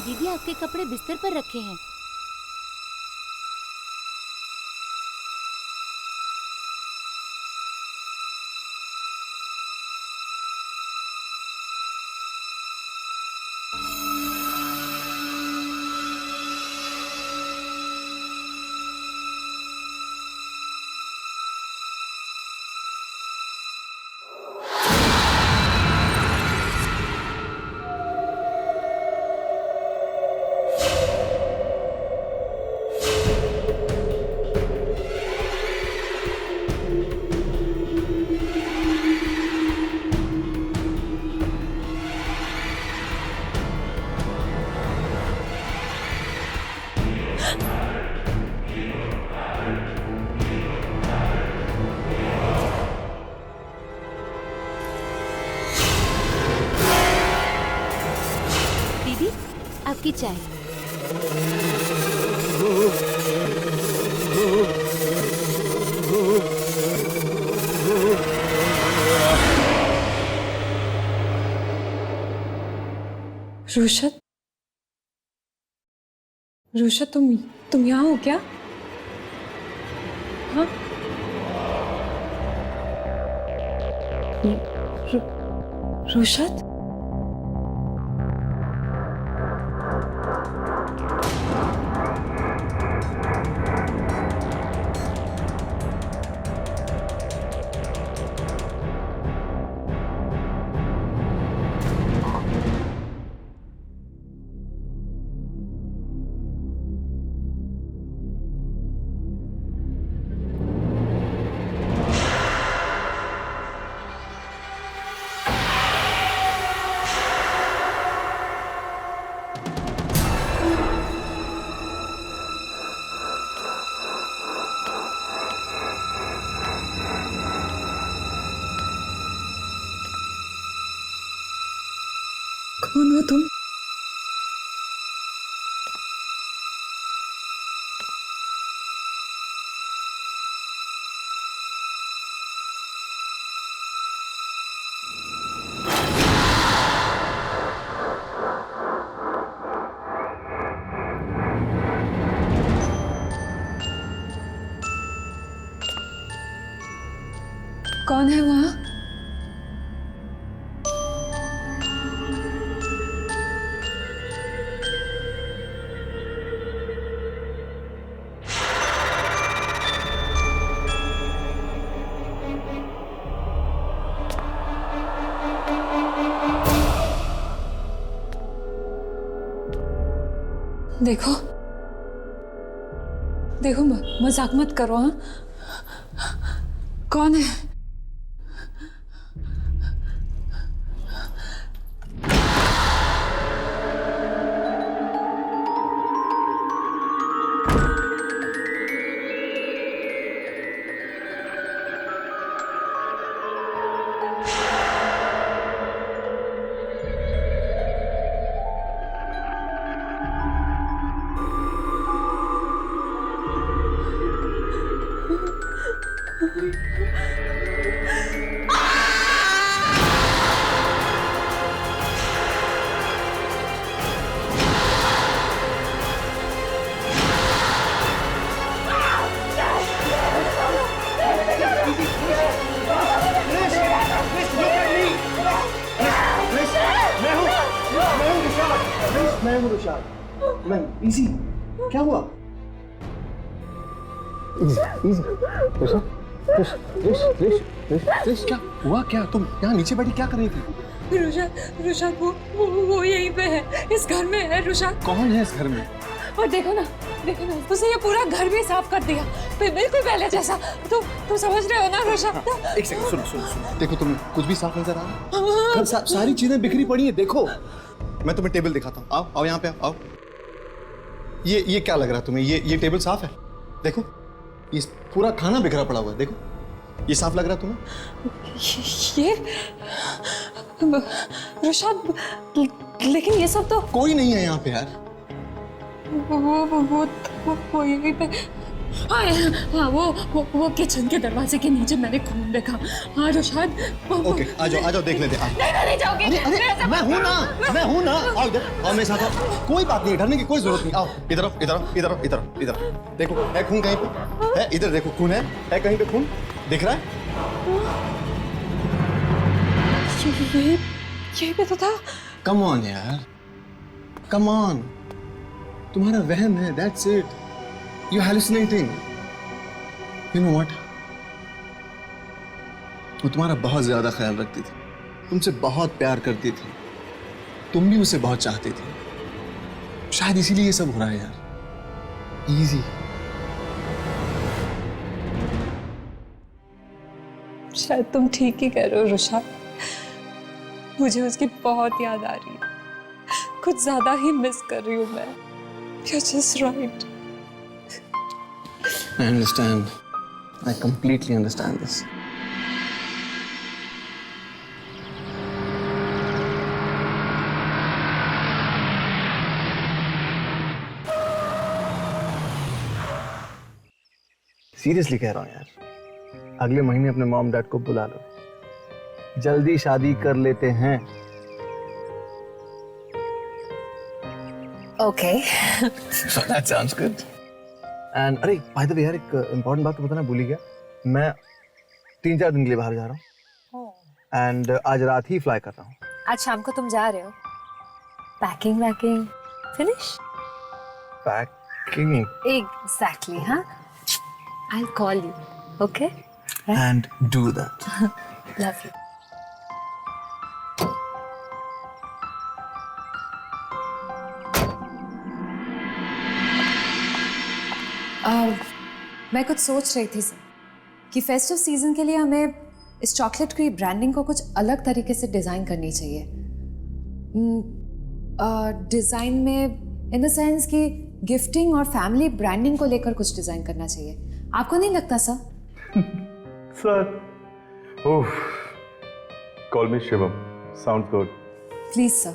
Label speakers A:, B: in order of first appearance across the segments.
A: दीदी, आपके कपड़े बिस्तर पर रखे हैं। दीदी, आपकी चाय।
B: रुशत, रुशत, तुम यहाँ हो क्या? हाँ? रुशत? कौन हो तुम? कौन है वहाँ? देखो, देखो, मजाक मत करो। हाँ, कौन है?
C: मैं हूँ रुशाद। नहीं, इजी, क्या हुआ? क्या हुआ? क्या तुम यहाँ नीचे बैठी क्या कर रही थी?
B: रुशाद, रुशाद वो यहीं पे है, इस घर में है रुशाद।
C: कौन है इस घर में?
B: और देखो ना, उसने ये पूरा घर भी साफ कर दिया, बिल्कुल पहले जैसा। तुम समझ रहे हो ना रुशाद?
C: एक सेकंड, सुनो सुनो सुनो, देखो तुम्हें कुछ भी साफ नजर आ रहा है? घर सारी चीजें बिखरी पड़ी हैं, देखो। मैं तुम्हें टेबल दिखाता हूँ, आओ आओ यहाँ पे आओ। ये क्या लग रहा है तुम्हें? ये टेबल साफ है? देखो, ये पूरा खाना बिखरा पड़ा हुआ है, देखो। ये साफ लग रहा है तुम्हें?
B: ये रुशाद, लेकिन ये सब तो
C: कोई नहीं है यहाँ पे यार।
B: वो यहीं पे। हाँ, वो किचन के दरवाजे के नीचे मैंने खून देखा। हाँ रुशाद।
C: ओके, आ जाओ देख लेते हैं।
B: नहीं जाओगे।
C: अरे मैं हूँ ना, आओ इधर, आओ मेरे साथ आओ। कोई बात नहीं, डरने की कोई जरूरत नहीं। आओ इधर आओ, इधर। देखो, है खून कहीं पे? है इधर, देखो खून है कहीं पे खून दिख रहा है?
B: ये भी तो था।
C: कम ऑन यार, कम ऑन। तुम्हारा वहम है, that's it. You're hallucinating. You know what? वो तुम्हारा बहुत ज्यादा ख्याल रखती थी, तुमसे बहुत प्यार करती थी, तुम भी उसे बहुत चाहती थी। शायद इसीलिए ये सब हो रहा है यार। Easy.
B: शायद तुम ठीक ही कह रहे हो रुशाद। मुझे उसकी बहुत याद आ रही है, कुछ ज्यादा ही मिस कर रही हूँ मैं। You're just right.
C: I understand. I completely understand this. Seriously कह रहा हूँ यार, अगले महीने अपने मॉम डैड को बुला लो, जल्दी शादी कर लेते हैं।
B: Okay.
C: So that sounds good. And अरे by the way यार, एक इम्पोर्टेंट बात तो बताना भूल ही गया। मैं 3-4 दिन के लिए बाहर जा रहा हूँ। And आज रात ही फ्लाई कर रहा हूँ।
B: आज शाम को तुम जा रहे हो? Packing finish?
C: Packing.
B: Exactly, हाँ? I'll call you, okay?
C: And do that.
B: Love you. मैं कुछ सोच रही थी सर कि फेस्टिव सीजन के लिए हमें इस चॉकलेट की ब्रांडिंग को कुछ अलग तरीके से डिज़ाइन करनी चाहिए। डिज़ाइन में इन द सेंस कि गिफ्टिंग और फैमिली ब्रांडिंग को लेकर कुछ डिज़ाइन करना चाहिए। आपको नहीं लगता sir?
D: Sir, oh, call me Shivam, sound good.
B: Please sir,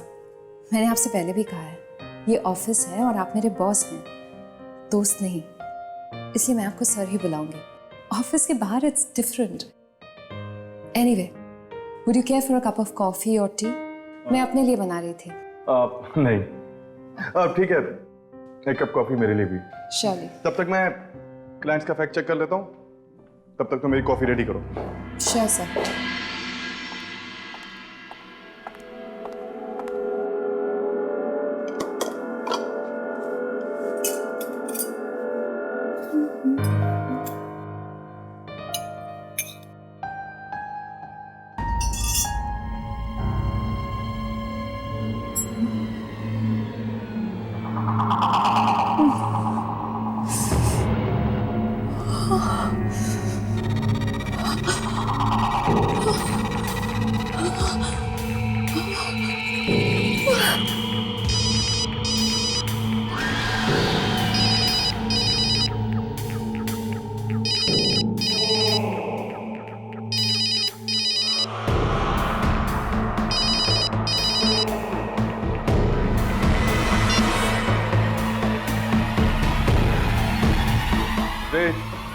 B: मैंने आपसे पहले भी कहा है, ये ऑफिस है और आप मेरे बॉस हैं, दोस्त नहीं, इसलिए मैं आपको सर ही बुलाऊंगी। ऑफिस के बाहर it's different. Anyway, would you care for a cup of coffee और टी? मैं अपने लिए बना रही थी।
D: नहीं, ठीक है, एक कप कॉफी मेरे लिए भी।
B: श्योरली।
D: तब तक मैं क्लाइंट्स का फैक्ट चेक कर लेता हूँ, तब तक तो मेरी कॉफी रेडी करो।
B: Sure sir.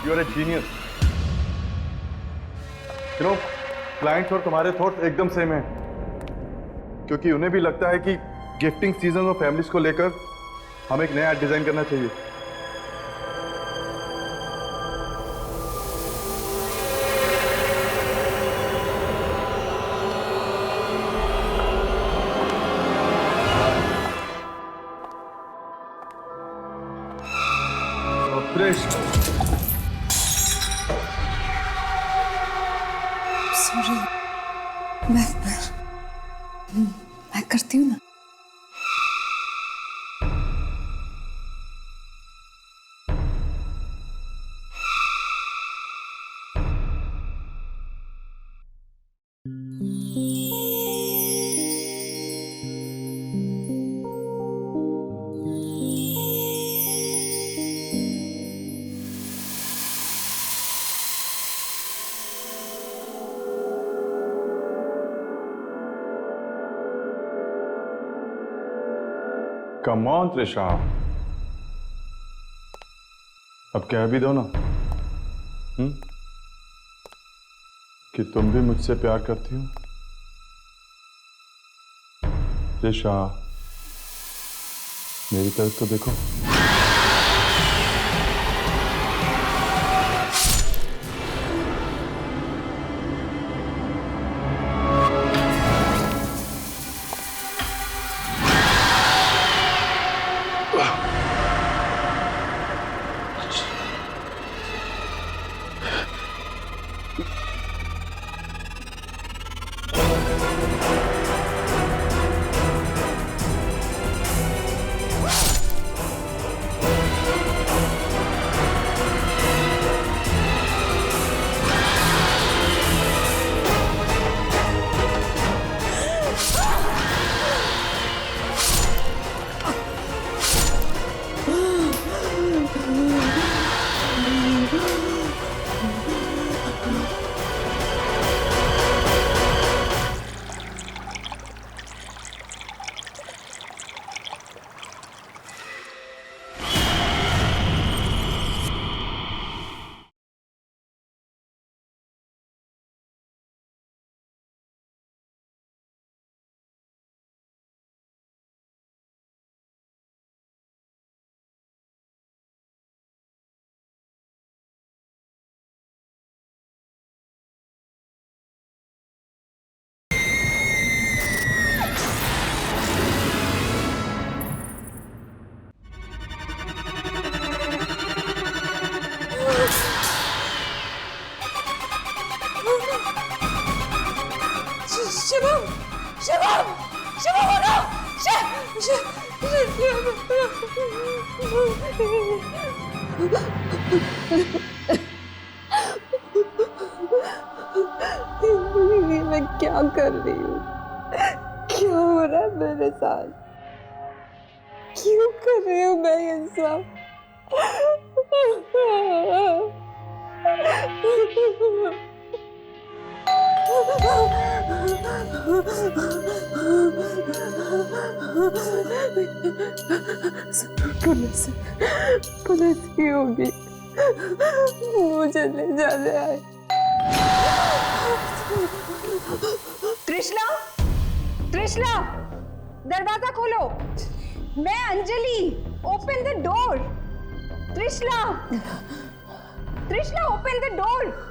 D: You are a genius. You know, clients और तुम्हारे थॉट्स एकदम सेम हैं, क्योंकि उन्हें भी लगता है कि गिफ्टिंग सीजन और फैमिलीज को लेकर हमें एक नया डिजाइन करना चाहिए। कम ऑन त्रिशा, अब कह भी दो ना कि तुम भी मुझसे प्यार करती हो। त्रिशा, मेरी तरफ तो देखो।
B: शिवम, शिवम, शिवम उठो, मैं क्या कर रही हूँ? क्या हो रहा है मेरे साथ? क्यों कर रही हूँ मैं ये सब? पुलिस ही होगी, मुझे ले जाने आए।
E: त्रिशला, त्रिशला, दरवाजा खोलो। मैं Anjali, open the door. Trishala, Trishala, open the door.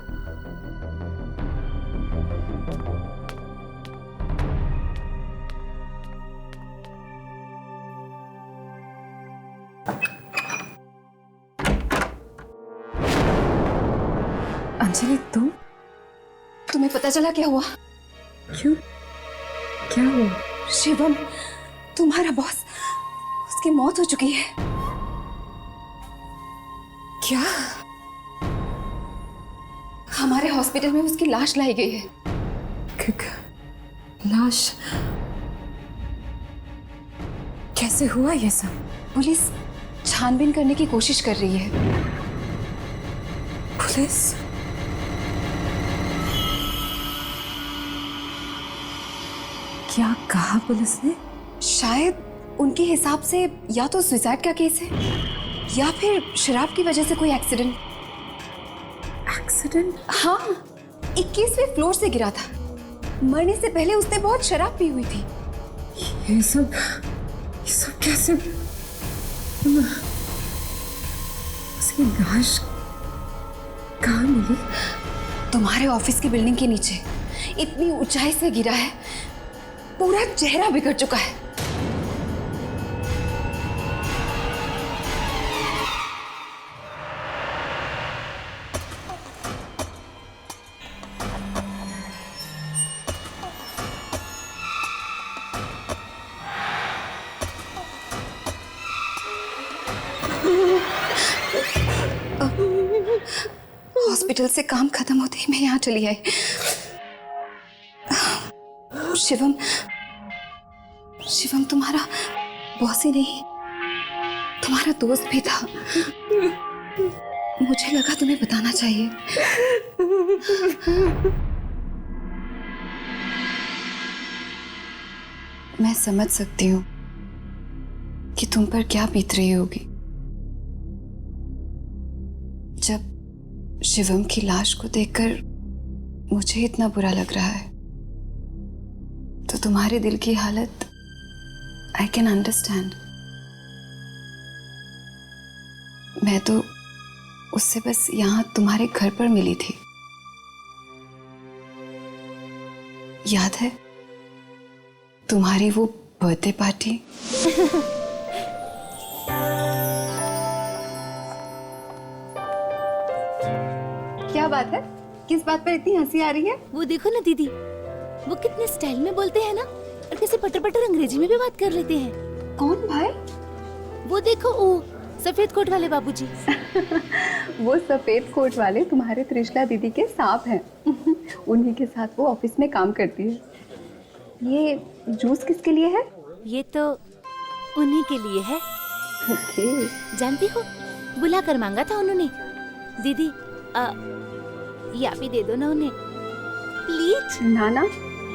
B: Anjali, तुम?
E: तुम्हें पता चला क्या हुआ?
B: क्यों? क्या हुआ?
E: शिवम, तुम्हारा बॉस, उसकी मौत हो चुकी है।
B: क्या?
E: हमारे हॉस्पिटल में उसकी लाश लाई गई है।
B: लाश? कैसे हुआ ये सब?
E: पुलिस छानबीन करने की कोशिश कर रही है।
B: पुलिस? क्या कहा पुलिस ने?
E: शायद उनके हिसाब से या तो सुसाइड का केस है या फिर शराब की वजह से कोई एक्सीडेंट।
B: एक्सीडेंट?
E: हाँ, 21वें फ्लोर से गिरा था। मरने से पहले उसने बहुत शराब पी हुई थी।
B: ये सब कैसे? उसकी लाश कहाँ मिली?
E: तुम्हारे ऑफिस की बिल्डिंग के नीचे। इतनी ऊंचाई से गिरा है, पूरा चेहरा बिगड़ चुका है। हॉस्पिटल से काम खत्म होते ही मैं यहाँ चली आई। शिवम, शिवम तुम्हारा बॉस ही नहीं, तुम्हारा दोस्त भी था। मुझे लगा तुम्हें बताना चाहिए। मैं समझ सकती हूँ कि तुम पर क्या बीत रही होगी जब शिवम की लाश को देखकर मुझे इतना बुरा लग रहा है। तो तुम्हारे दिल की हालत आई कैन अंडरस्टैंड। मैं तो उससे बस यहाँ तुम्हारे घर पर मिली थी। याद है तुम्हारी वो बर्थडे पार्टी? क्या बात है? किस बात पर इतनी हंसी आ रही है?
A: वो देखो ना दीदी, वो कितने स्टाइल में बोलते हैं ना, और कैसे पटर पटर अंग्रेजी में भी बात कर लेते हैं।
E: कौन भाई?
A: वो देखो, वो सफेद कोट वाले बाबूजी।
E: वो सफेद कोट वाले तुम्हारे त्रिशला दीदी के सांप हैं। उन्हीं के साथ वो ऑफिस में काम करती है। ये जूस किसके लिए है?
A: ये तो उन्हीं के लिए है।
E: ओके।
A: जानती हो, बुला कर मांगा था उन्होंने। दीदी ये आप ही दे दो ना उन्हें प्लीज।
E: ना,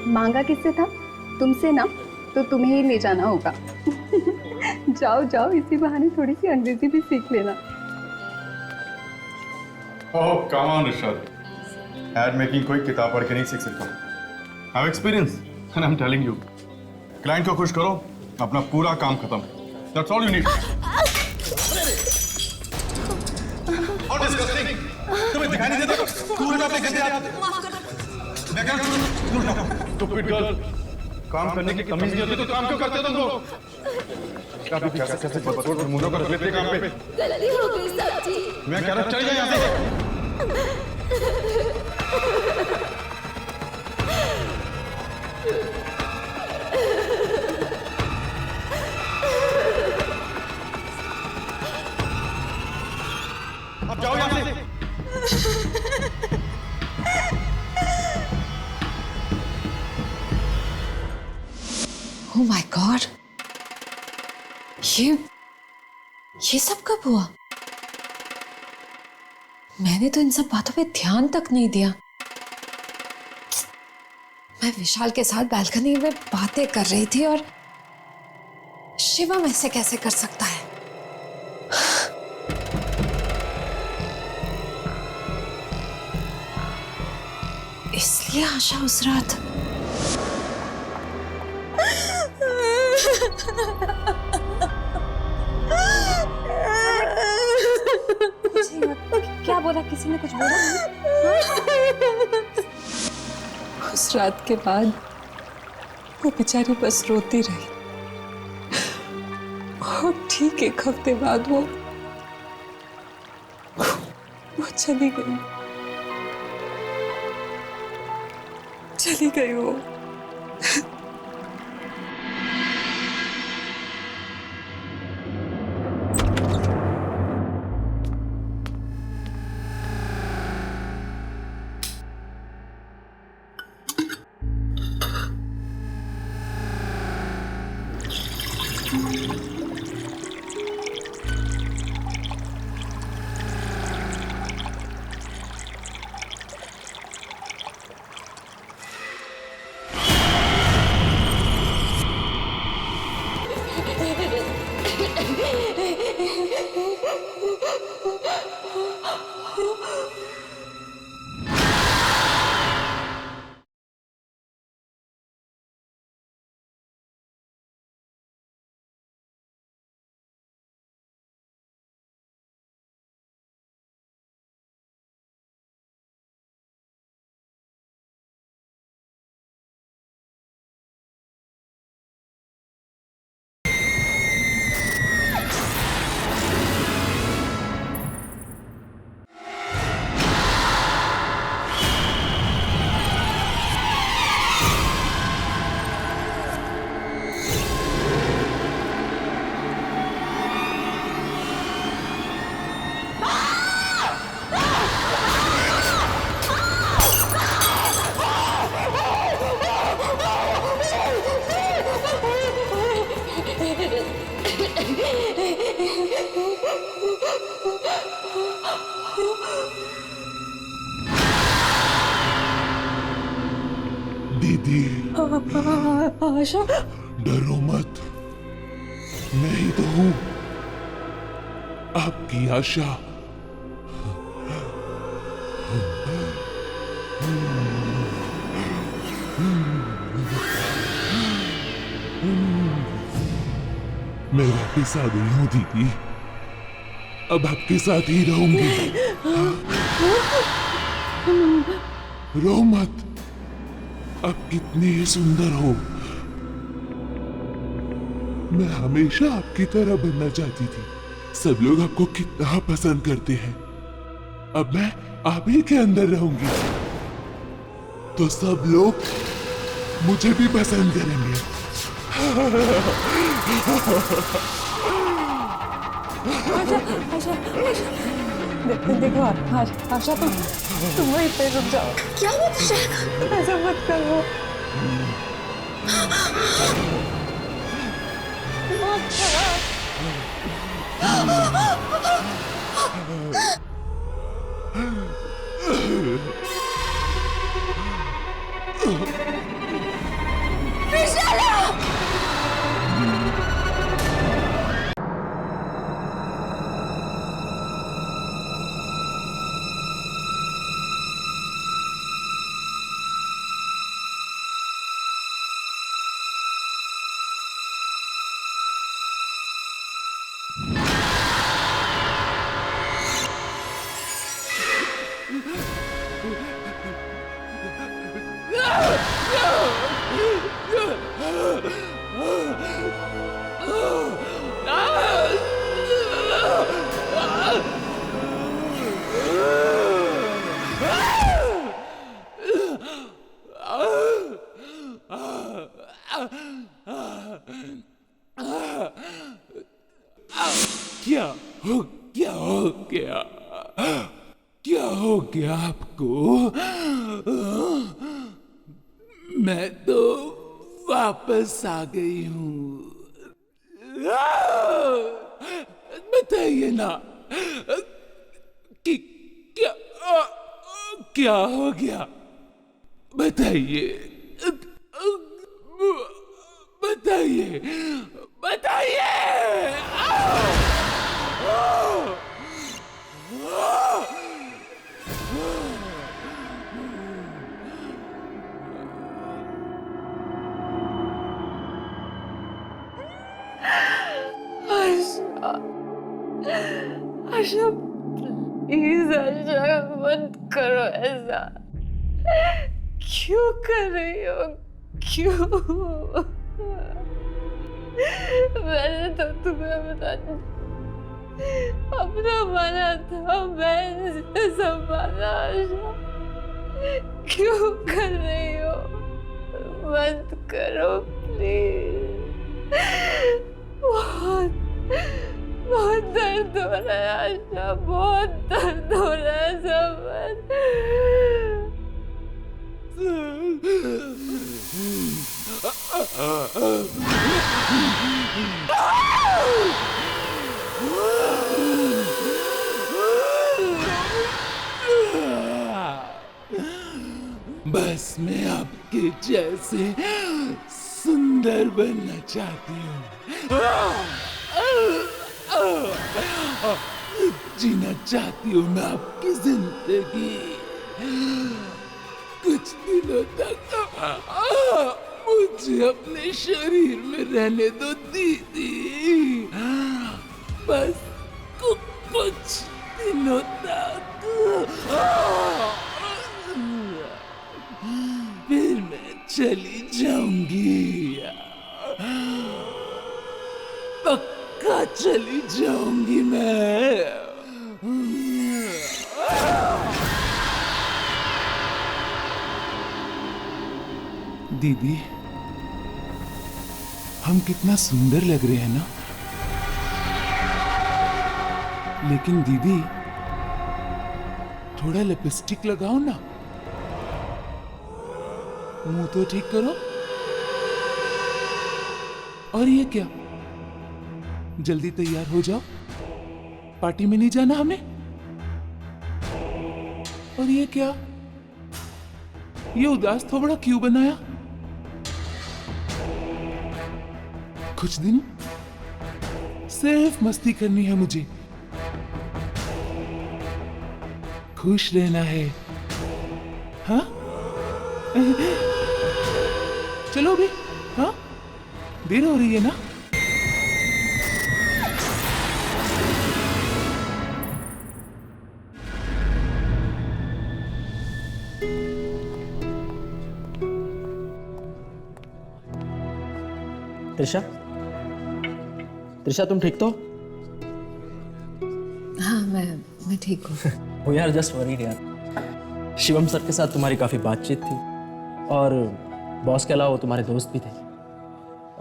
E: मांगा किससे था? तुमसे ना, तो तुम्हें ही ले जाना होगा। जाओ जाओ, इसी बहाने थोड़ी सी अंग्रेजी भी सीख लेना।
D: Oh come on Rishabh, ad making कोई किताब पढ़ के नहीं सीख सकता। I have experience and I am telling you, client को खुश करो, अपना पूरा काम खत्म। That's all you need. और डिस्कस्टिंग, तुम्हें दिखाई नहीं देता? तू उल्टा पे कैसे आता है? मैं कह रहा हूं स्टूपिड गर्ल, काम करने की तमीज नहीं होती तो काम क्यों करते हो तुम लोग? कैसे बदतमीज मुंडों को रख लेते काम पे।
A: गलती हो गई साहब।
D: मैं कह रहा चल जा यहाँ से। अब जाओ यहाँ से।
B: Oh my God! ये सब कब हुआ? मैंने तो इन सब बातों पे ध्यान तक नहीं दिया। मैं विशाल के साथ बालकनी में बातें कर रही थी और शिवम ऐसे कैसे कर सकता है? इसलिए आशा उस रात क्या बोला? किसी ने कुछ बोला? उस रात के बाद वो बेचारी बस रोती रही और ठीक 1 हफ्ते बाद वो चली गई वो।
F: दीदी
B: आशा,
F: डरो मत, मैं ही तो हूं आपकी आशा। मैं वापिस आ गई हूं दीदी, अब आपके साथ ही रहूंगी। रो मत, आप कितनी सुंदर हो। मैं हमेशा आपकी तरह बनना चाहती थी। सब लोग आपको कितना पसंद करते हैं। अब मैं आप ही के अंदर रहूंगी तो सब लोग मुझे भी पसंद करेंगे।
B: देखो आशा, तुम वहीं पे रुक जाओ।
E: क्या हुआ तुझे?
B: ऐसा मत करो।
F: क्या हो गया? क्या हो गया आपको? मैं तो वापस आ गई हूँ। बताइए ना कि क्या हो गया? बताइए, बताइए, बताइए।
E: आशा प्लीज, आशा मत करो ऐसा। क्यों कर रही हो? क्यों? मैंने तो तुम्हें बताया अपना माना था, मैंने संभाला। आशा क्यों कर रही हो? मत करो प्लीज। बहुत दर्द हो रहा है आशा, बहुत दर्द हो रहा है समझ।
F: बस मैं आपके जैसे सुंदर बनना चाहती हूँ। जीना चाहती हूँ मैं आपकी जिंदगी। कुछ दिनों तक मुझे अपने शरीर में रहने दो दीदी, बस कुछ दिनों तक। फिर मैं चली जाऊंगी, पक्का चली जाऊंगी मैं। दीदी, हम कितना सुंदर लग रहे हैं ना? लेकिन दीदी, थोड़ा लिपस्टिक लगाओ ना, मुंह तो ठीक करो। और ये क्या, जल्दी तैयार हो जाओ, पार्टी में नहीं जाना हमें? और ये क्या, ये उदास थोबड़ा क्यों बनाया? कुछ दिन सिर्फ मस्ती करनी है मुझे, खुश रहना है। हाँ चलो भी, हाँ देर हो रही है ना।
G: त्रिशा, त्रिशा तुम ठीक तो?
B: हाँ मैं ठीक हूँ।
G: वो यार जस्ट वरीड यार, शिवम सर के साथ तुम्हारी काफ़ी बातचीत थी और बॉस के अलावा वो तुम्हारे दोस्त भी थे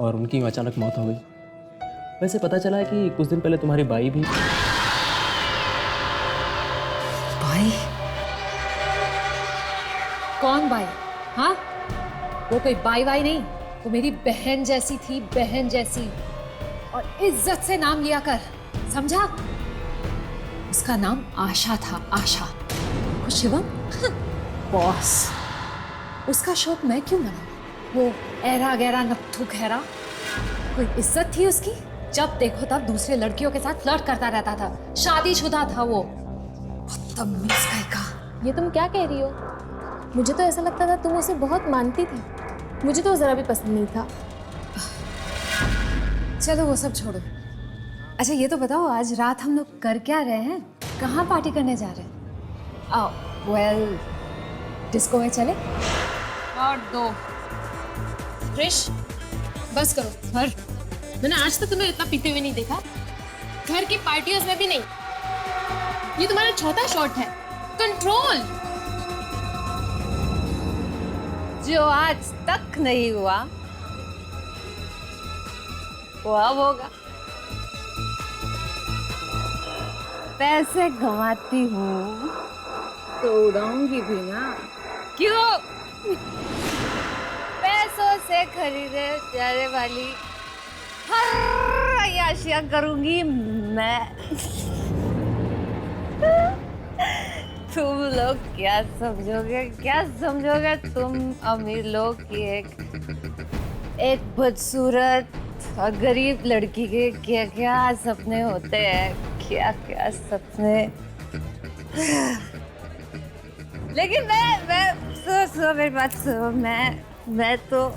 G: और उनकी अचानक मौत हो गई। वैसे पता चला है कि कुछ दिन पहले तुम्हारी बाई भी।
B: भाई?
H: कौन बाई? हाँ, वो कोई बाई वाई नहीं, वो मेरी बहन जैसी थी, बहन जैसी। और इज्जत से नाम लिया कर, समझा? उसका नाम आशा था, आशा। और शिवम बॉस, उसका शौक मैं क्यों मनाऊं? वो ऐरा गैरा नत्थु खैरा, कोई इज्जत थी उसकी? जब देखो तब दूसरे लड़कियों के साथ फ्लर्ट करता रहता था, शादीशुदा था वो। बदतमीज कहीं का।
I: ये तुम क्या कह रही हो? मुझे तो ऐसा लगता था तुम उसे बहुत मानती थी। मुझे तो जरा भी पसंद नहीं था।
H: चलो वो सब छोड़ो। अच्छा ये तो बताओ, आज रात हम लोग कर क्या रहे हैं? कहाँ पार्टी करने जा रहे हैं? आओ, वेल डिस्को में चले?
I: और दो क्रिश, बस करो। हर मैंने आज तक तुम्हें इतना पीते हुए नहीं देखा, घर की पार्टियों में भी नहीं। ये तुम्हारा चौथा शॉट है। कंट्रोल।
A: जो आज तक नहीं हुआ वो अब होगा। पैसे कमाती हूँ तो उड़ाऊंगी भी ना। क्यों? पैसों से खरीदे जाने वाली हर अय्याशियां करूंगी मैं। तुम लोग क्या समझोगे तुम अमीर लोग की एक बदसूरत और गरीब लड़की के क्या क्या सपने होते हैं, क्या क्या सपने। लेकिन मैं सुनो मेरी बात सुनो, मैं तो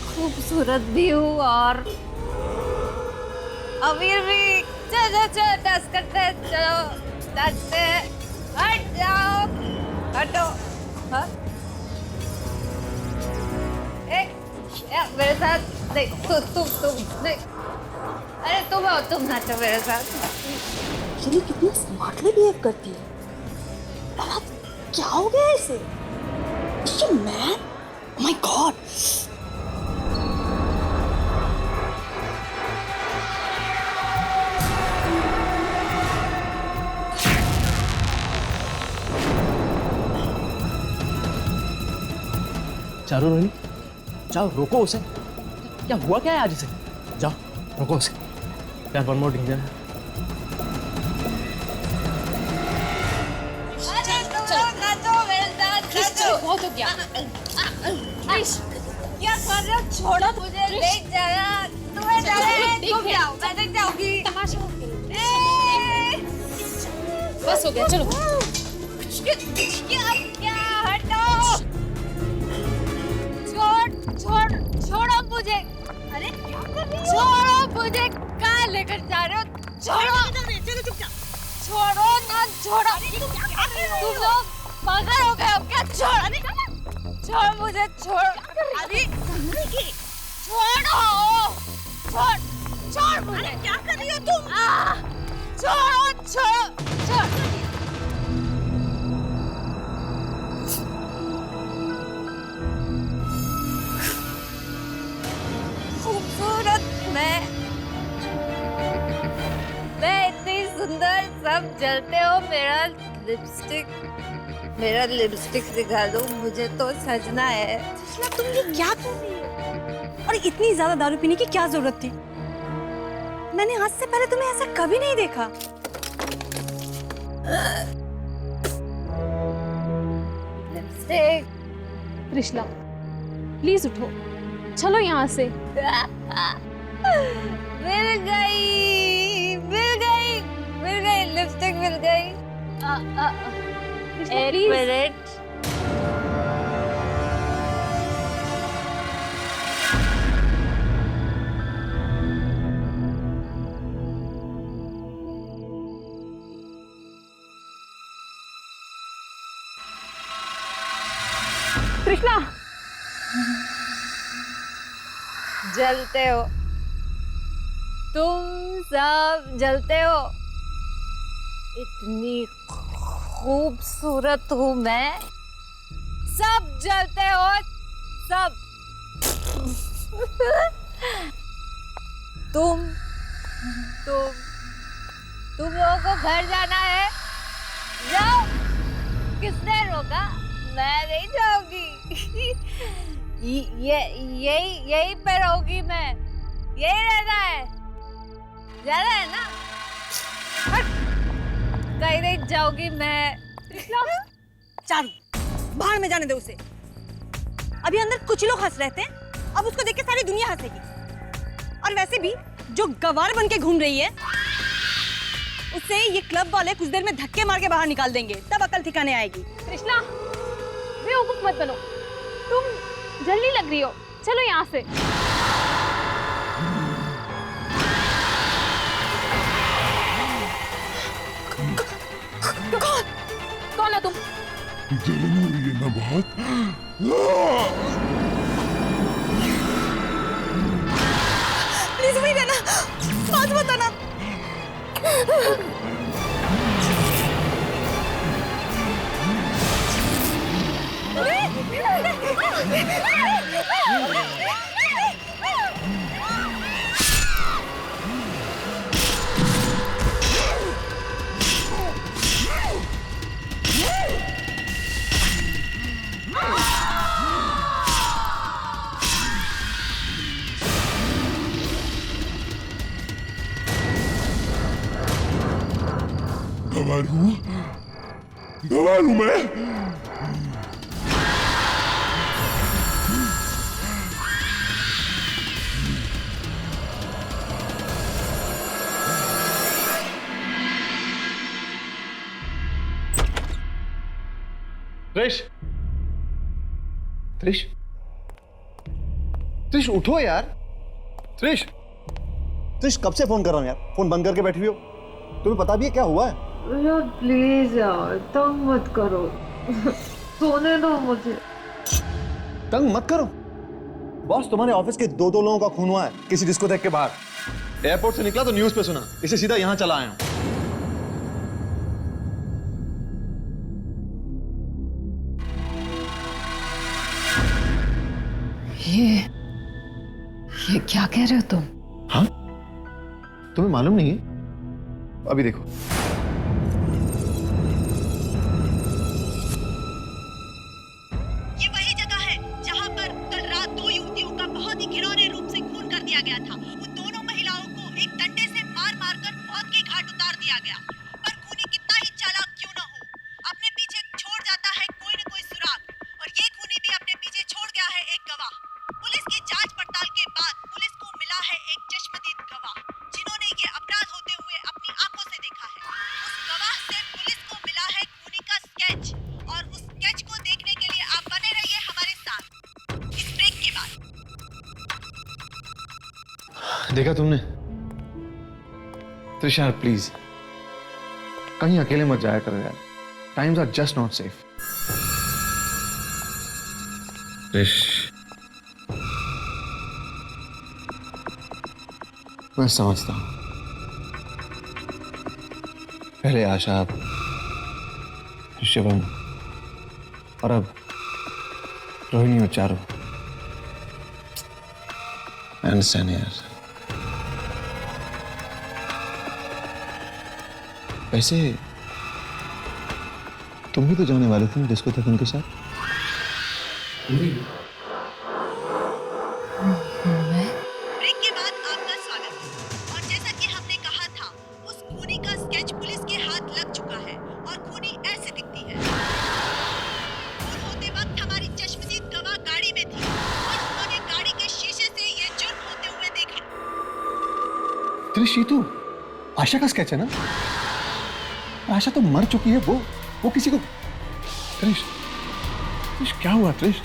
A: खूबसूरत भी हूँ और अमीर भी। चलो डांस करते हैं, चलो नाचते हैं। हट जाओ, हटो। हाँ? मेरे साथ नहीं, तुम नहीं। अरे तुम नाचो मेरे साथ।
I: ये कितनी स्मार्टली बिहेव करती है। अब क्या हो गया इसे? Man, my God.
G: चारों रोहिणी, जाओ रोको उसे। क्या हुआ क्या है आज इसे? जाओ रोको उसे यार, वन मोर ड्रिंक।
I: बहुत हो गया।
A: क्या कर रहे हो? छोड़ो मुझे, देख जाना। तुम्हें जाना है, तुम जाओ, मैं देख जाऊंगी।
I: तमाशा हो गया। बस हो गया, चलो।
A: क्या हटो। छोड़ो मुझे। अरे क्या कर रही हो? छोड़ो मुझे, कहाँ लेकर जा रहे हो? छोड़ो। चलो चुपचाप। छोड़ो ना, छोड़ो। तुम लोग पागल हो गए हो क्या? छोड़ मुझे, छोड़। अरे छोड़ मुझे। क्या कर रही हो तुम? छोड़। खूबसूरत मैं इतनी सुंदर, सब जलते हो। मेरा लिपस्टिक दिखा दो, मुझे तो सजना है।
I: तुम ये क्या कर रही हो? और इतनी ज्यादा दारू पीने की क्या जरूरत थी? मैंने आज से पहले तुम्हें ऐसा कभी नहीं देखा।
A: लिपस्टिक।
I: त्रिशला, प्लीज उठो, चलो यहाँ से।
A: मिल गई, मिल गई, मिल गई, लिपस्टिक मिल गई। एक मिनट।
I: कृष्णा,
A: जलते हो तुम, सब जलते हो। इतनी खूबसूरत हूँ मैं, सब जलते हो, सब। तुम लोगों को घर जाना है, जाओ। किसने रोका? मैं नहीं जाऊंगी। यही पे रहूंगी मैं, यही रहना है, जाना है ना? कहीं नहीं जाऊंगी मैं।
J: चारू, बाहर में जाने दे उसे। अभी अंदर कुछ लोग हंस रहे थे, अब उसको देख के सारी दुनिया हंसेगी। और वैसे भी जो गवार बन के घूम रही है, उससे ये क्लब वाले कुछ देर में धक्के मार के बाहर निकाल देंगे, तब अकल ठिकाने आएगी।
I: कृष्णा, बेवकूफ मत बनो, तुम जल्दी लग रही हो, चलो यहाँ से। कौन हो तुम?
F: जलन हो रही है ना बहुत?
J: प्लीज वहीं रहना, पास मत आना।
F: गवार हूँ मैं।
C: त्रिश, त्रिश, त्रिश उठो यार। त्रिश, त्रिश कब से फोन कर रहा हूं यार, फोन बंद करके बैठी हुई हो। तुम्हें पता भी है क्या हुआ है?
A: यार प्लीज यार, तंग मत करो, सोने दो मुझे।
C: तंग मत करो। बॉस, तुम्हारे ऑफिस के दो लोगों का खून हुआ है किसी डिस्कोथेक के बाहर। एयरपोर्ट से निकला तो न्यूज पे सुना, इसे सीधा यहां चला आया हूं।
B: ये क्या कह रहे हो तुम?
C: हाँ, तुम्हें मालूम नहीं है? अभी देखो।
J: ये वही जगह है जहां पर कल रात दो युवतियों का बहुत ही घिनौने रूप से खून कर दिया गया था। उन दोनों महिलाओं को एक डंडे से मार कर मौत के घाट उतार दिया गया। पर खूनी कितना ही चालाक क्यों न हो, अपने पीछे छोड़ जाता है कोई न कोई सुराग। और ये खूनी भी अपने पीछे छोड़ गया है एक गवाह। पुलिस की जांच पड़ताल के बाद पुलिस को मिला है एक चश्मदीद गवाह, जिन्होंने ये अपराध होते हुए अपनी आंखों से देखा है। उस गवाह से पुलिस को मिला है खूनी का स्केच, और उस स्केच को देखने के लिए आप बने रहिए हमारे साथ इस ब्रेक के बाद।
C: देखा तुमने? त्रिशा प्लीज, कहीं अकेले मत जाया करो यार, times are just not safe. Trish, मैं समझता हूं, पहले आशा, शिवम, और अब रोहिणी और चारू। I understand यार। वैसे तुम भी तो जाने वाले थे ना डिस्कोथेक उनके साथ?
J: ब्रेक के बाद आपका स्वागत है। और जैसा कि हमने कहा था, उस खूनी का स्केच पुलिस के हाथ लग चुका है और खूनी ऐसे दिखती है। खून होते वक्त हमारी चश्मदीद गवाह गाड़ी में थी और उन्होंने गाड़ी के शीशे से ये जुर्म होते हुए देखा।
C: त्रिश, ये तो आशा का स्केच है ना? आशा तो मर चुकी है, वो किसी को। त्रिश, त्रिश क्या हुआ त्रिश?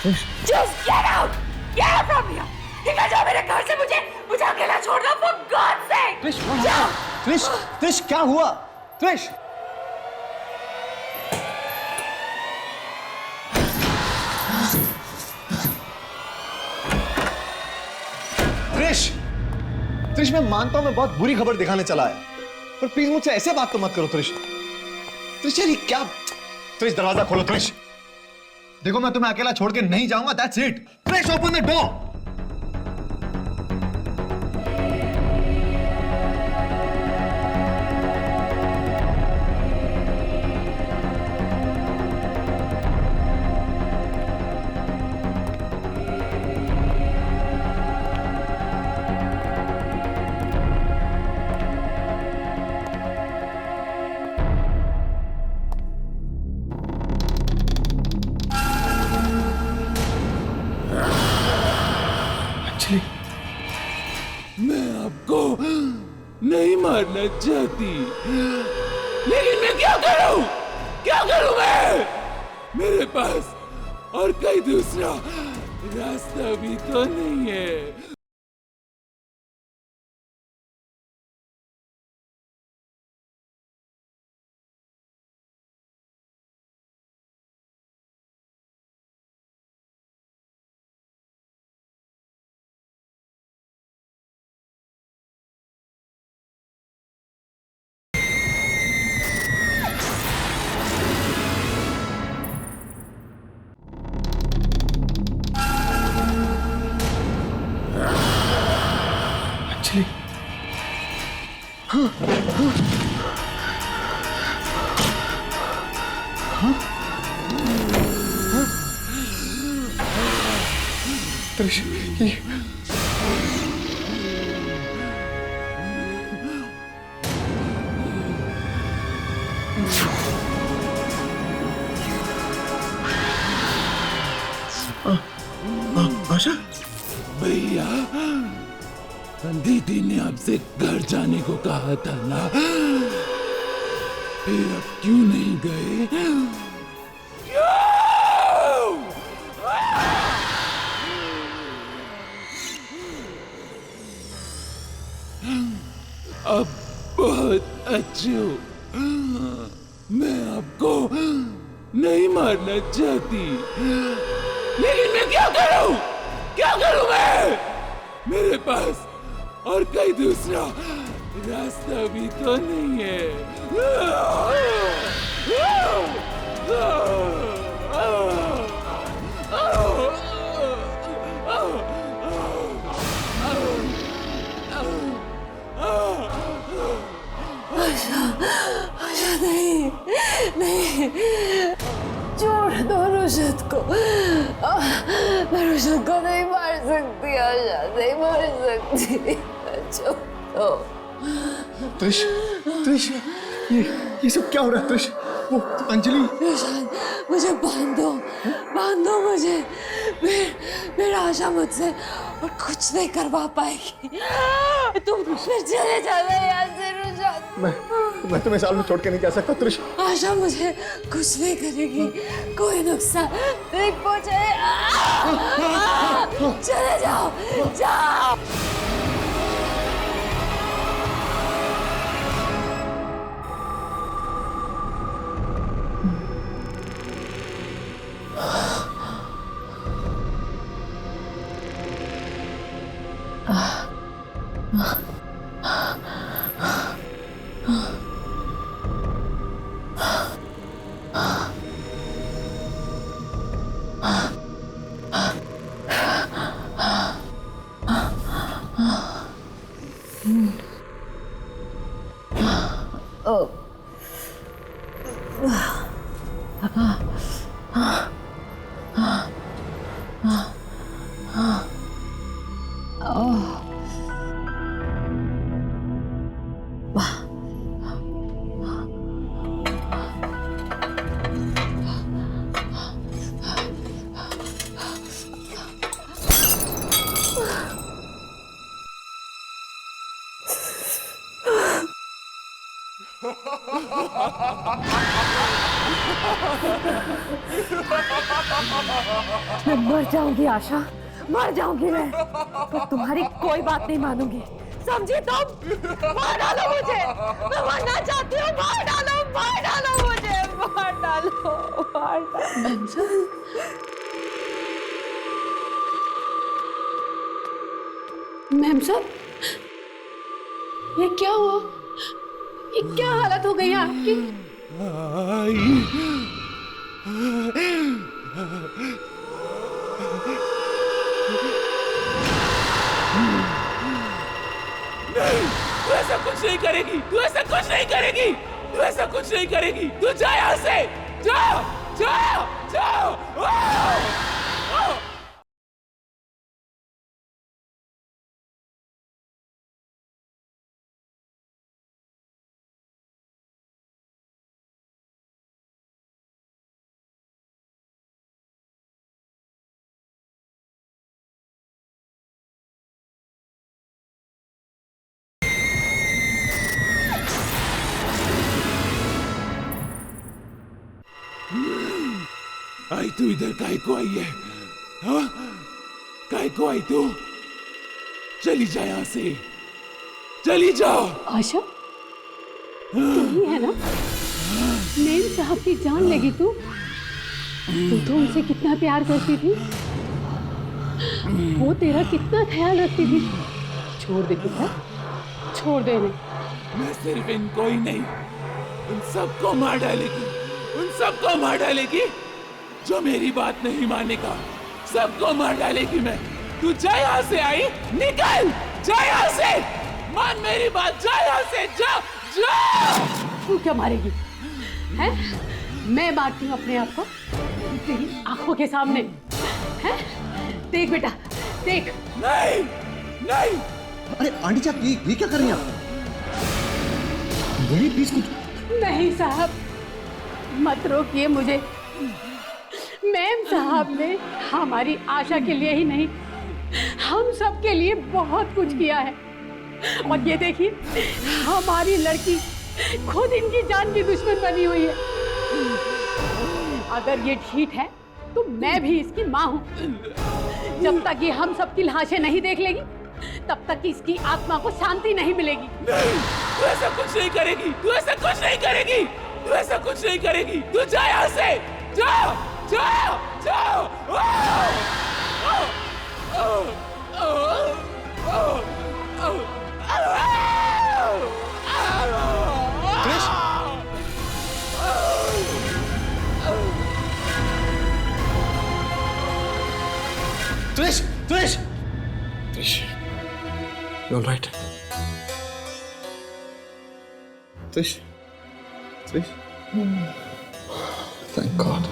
C: त्रिश,
A: Just get out! Get out from here! निकल जाओ मेरे घर से, मुझे अकेला छोड़ दो, for God's sake!
C: त्रिश, त्रिश, त्रिश क्या हुआ? त्रिश, त्रिश, त्रिश मैं मानता हूं मैं बहुत बुरी खबर दिखाने चला आया, पर प्लीज मुझसे ऐसे बात तो मत करो त्रिश। त्रिश यार ये क्या? त्रिश दरवाजा खोलो त्रिश। देखो मैं तुम्हें अकेला छोड़ के नहीं जाऊंगा, that's it. Trish open the door.
F: मैं आपको नहीं मारना चाहती, लेकिन मैं क्या करूं? क्या करूं मैं? मेरे पास और कोई दूसरा रास्ता भी तो नहीं है।
C: त्रिश, ये आशा,
F: भैया दीदी ने आपसे घर जाने को कहा था ना, फिर अब क्यों नहीं गए? अब बहुत अच्छे हो, मैं आपको नहीं मारना चाहती, लेकिन मैं क्या करूं? क्या करूं मैं? मेरे पास और कोई दूसरा रास्ता भी तो नहीं है।
A: आशा नहीं, नहीं, छोड़ दो रुशद को। मैं रुशद को नहीं मार सकती, आशा नहीं मार सकती, छोड़ दो।
C: त्रिश, त्रिश, ये सब क्या हो रहा है त्रिश? वो अंजलि,
A: रुशद मुझे बांध दो मुझे, मेरा आशा मुझसे और कुछ नहीं करवा पाएगी। तुम फिर चले जाना यहाँ से रुशद।
C: मैं तुम्हें साल में छोड़ के नहीं जा सकता त्रिश।
A: आशा मुझे कुछ नहीं करेगी, कोई नुकसान नहीं पहुंचाएगा। चले जाओ, जाओ।
H: मैं मर जाऊंगी आशा, मर जाऊंगी मैं, पर तुम्हारी कोई बात नहीं मानूंगी, समझी तुम? मार डालो मुझे, मैं मरना चाहती हूँ, मार डालो मुझे, मार डालो।
I: मैम साहब, ये क्या हुआ? ये क्या हालत हो गई है आपकी?
F: नहीं, तू ऐसा कुछ नहीं करेगी, तू ऐसा कुछ नहीं करेगी, तू ऐसा कुछ नहीं करेगी, तू जा यहाँ से, जा, जा, जा। आई तू इधर काहे को आई है? हाँ? काहे को आई तू? चली जा यहाँ से, चली जा।
I: आशा, तू है ना? मेम साहब की जान लगी तू तो उनसे कितना प्यार करती थी, वो तेरा कितना ख्याल रखती थी। छोड़ दे बेटा, छोड़ दे इन्हें।
F: मैं सिर्फ इनको ही नहीं, उन सबको मार डालेगी, उन सबको मार डालेगी जो मेरी बात नहीं मानेगा, सबको मार डालेगी मैं। तू जा यहाँ से, आई निकल, जा यहाँ से, मान मेरी बात, जा यहाँ से, जा, जा।
I: तू क्या मारेगी? हैं? मैं मारती हूँ अपने आप को तेरी आंखों के सामने, हैं? देख बेटा, देख।
F: नहीं, नहीं।
C: अरे आंटी साहब, ये क्या कर रही हैं आप? बोलिए प्लीज कुछ।
I: नहीं साहब, मत रोकिए मुझे। मैम साहब ने हमारी आशा के लिए ही नहीं, हम सब के लिए बहुत कुछ किया है। और ये देखिए, हमारी लड़की खुद इनकी जान की दुश्मन बनी हुई है। अगर ये ठीक है तो मैं भी इसकी माँ हूँ। जब तक ये हम सबकी लाशें नहीं देख लेगी, तब तक इसकी आत्मा को शांति नहीं मिलेगी।
F: नहीं, तू ऐसा कुछ नहीं करेगी, तू ऐसा कुछ नहीं करेगी, तू ऐसा कुछ नहीं करेगी, तू जा यहाँ से, जा, जा, जा।
C: त्रिश, त्रिश, त्रिश, you all right? त्रिश, त्रिश, thank God.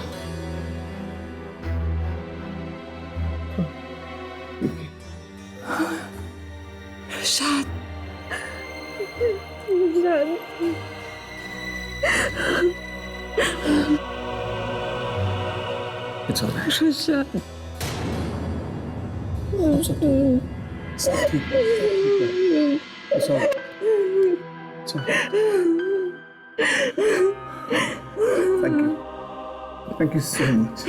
B: Prasad,
C: It's all right.
B: प्रसाद,
C: सब ठीक है। It's all right. It's all right. Thank you. Thank you so much.